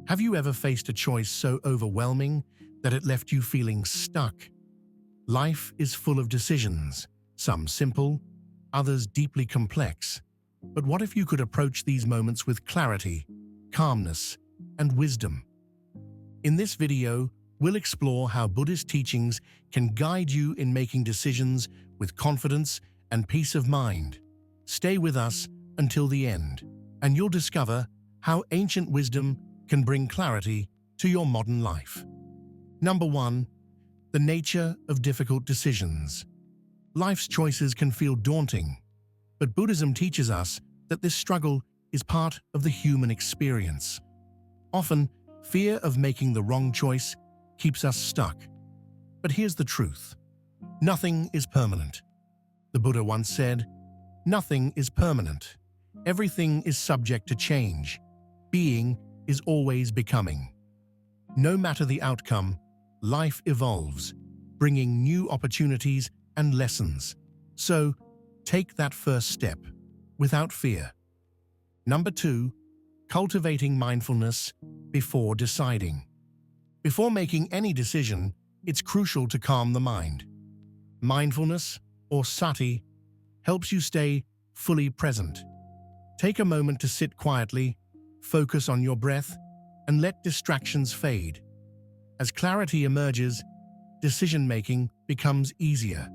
Have you ever faced a choice so overwhelming that it left you feeling stuck? Life is full of decisions, some simple, others deeply complex. But what if you could approach these moments with clarity, calmness, and wisdom? In this video, we'll explore how Buddhist teachings can guide you in making decisions with confidence and peace of mind. Stay with us until the end, and you'll discover how ancient wisdom can bring clarity to your modern life. Number 1. The nature of difficult decisions. Life's choices can feel daunting, but Buddhism teaches us that this struggle is part of the human experience. Often, fear of making the wrong choice keeps us stuck. But here's the truth. Nothing is permanent. The Buddha once said, "Nothing is permanent. Everything is subject to change. Being is always becoming." No matter the outcome, life evolves, bringing new opportunities and lessons. So, take that first step, without fear. Number 2. Cultivating mindfulness before deciding. Before making any decision, it's crucial to calm the mind. Mindfulness, or Sati, helps you stay fully present. Take a moment to sit quietly, focus on your breath, and let distractions fade. As clarity emerges, decision-making becomes easier.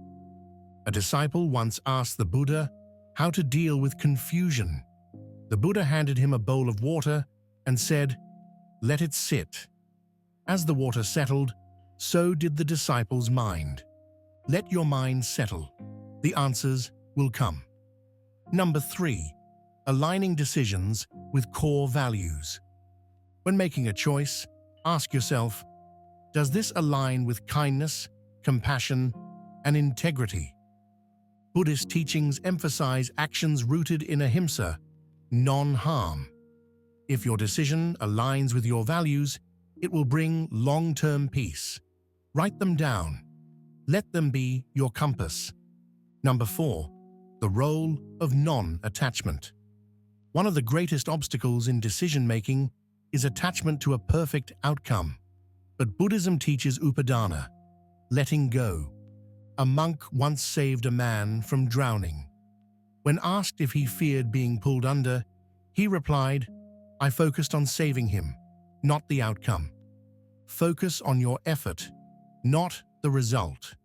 A disciple once asked the Buddha how to deal with confusion. The Buddha handed him a bowl of water and said, "Let it sit." As the water settled, so did the disciple's mind. Let your mind settle. The answers will come. Number 3. Aligning decisions with core values. When making a choice, ask yourself, does this align with kindness, compassion, and integrity? Buddhist teachings emphasize actions rooted in ahimsa, non-harm. If your decision aligns with your values, it will bring long-term peace. Write them down. Let them be your compass. Number 4. The role of non-attachment. One of the greatest obstacles in decision-making is attachment to a perfect outcome. But Buddhism teaches Upadana, letting go. A monk once saved a man from drowning. When asked if he feared being pulled under, he replied, "I focused on saving him, not the outcome." Focus on your effort, not the result.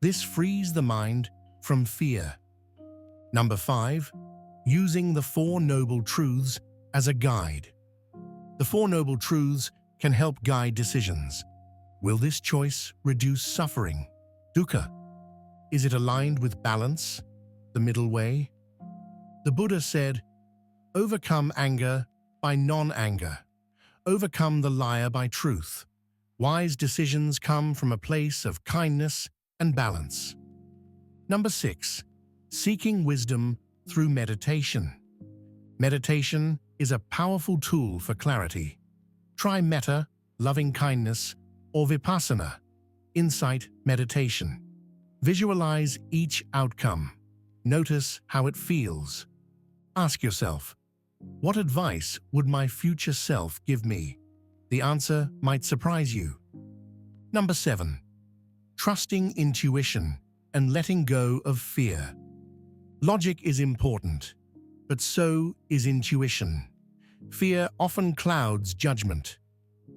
This frees the mind from fear. Number 5. Using the Four Noble Truths as a guide. The Four Noble Truths can help guide decisions. Will this choice reduce suffering, dukkha? Is it aligned with balance, the middle way? The Buddha said, "Overcome anger by non-anger. Overcome the liar by truth." Wise decisions come from a place of kindness and balance. Number 6. Seeking wisdom through meditation. Meditation is a powerful tool for clarity. Try metta, loving kindness, or vipassana, insight meditation. Visualize each outcome. Notice how it feels. Ask yourself, what advice would my future self give me? The answer might surprise you. Number 7. Trusting intuition and letting go of fear. Logic is important, but so is intuition. Fear often clouds judgment.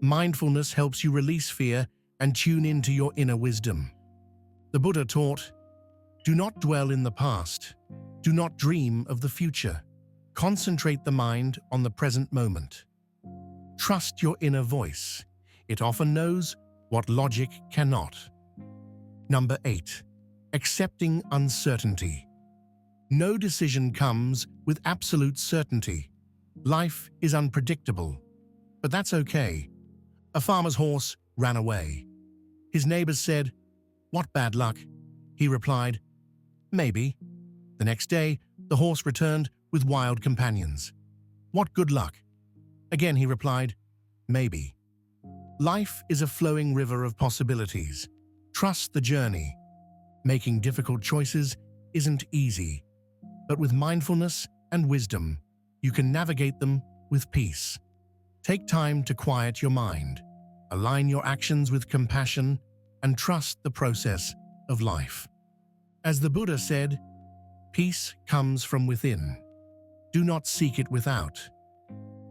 Mindfulness helps you release fear and tune into your inner wisdom. The Buddha taught, "Do not dwell in the past. Do not dream of the future. Concentrate the mind on the present moment." Trust your inner voice. It often knows what logic cannot. Number 8. Accepting uncertainty. No decision comes with absolute certainty. Life is unpredictable, but that's okay. A farmer's horse ran away. His neighbors said, "What bad luck?" He replied, "Maybe." The next day, the horse returned with wild companions. "What good luck?" Again he replied, "Maybe." Life is a flowing river of possibilities. Trust the journey. Making difficult choices isn't easy, but with mindfulness and wisdom, you can navigate them with peace. Take time to quiet your mind, align your actions with compassion, and trust the process of life. As the Buddha said, peace comes from within. Do not seek it without.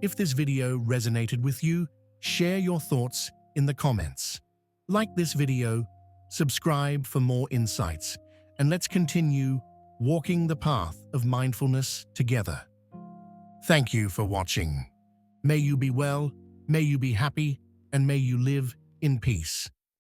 If this video resonated with you, share your thoughts in the comments. Like this video, subscribe for more insights, and let's continue walking the path of mindfulness together. Thank you for watching. May you be well, may you be happy, and may you live in peace.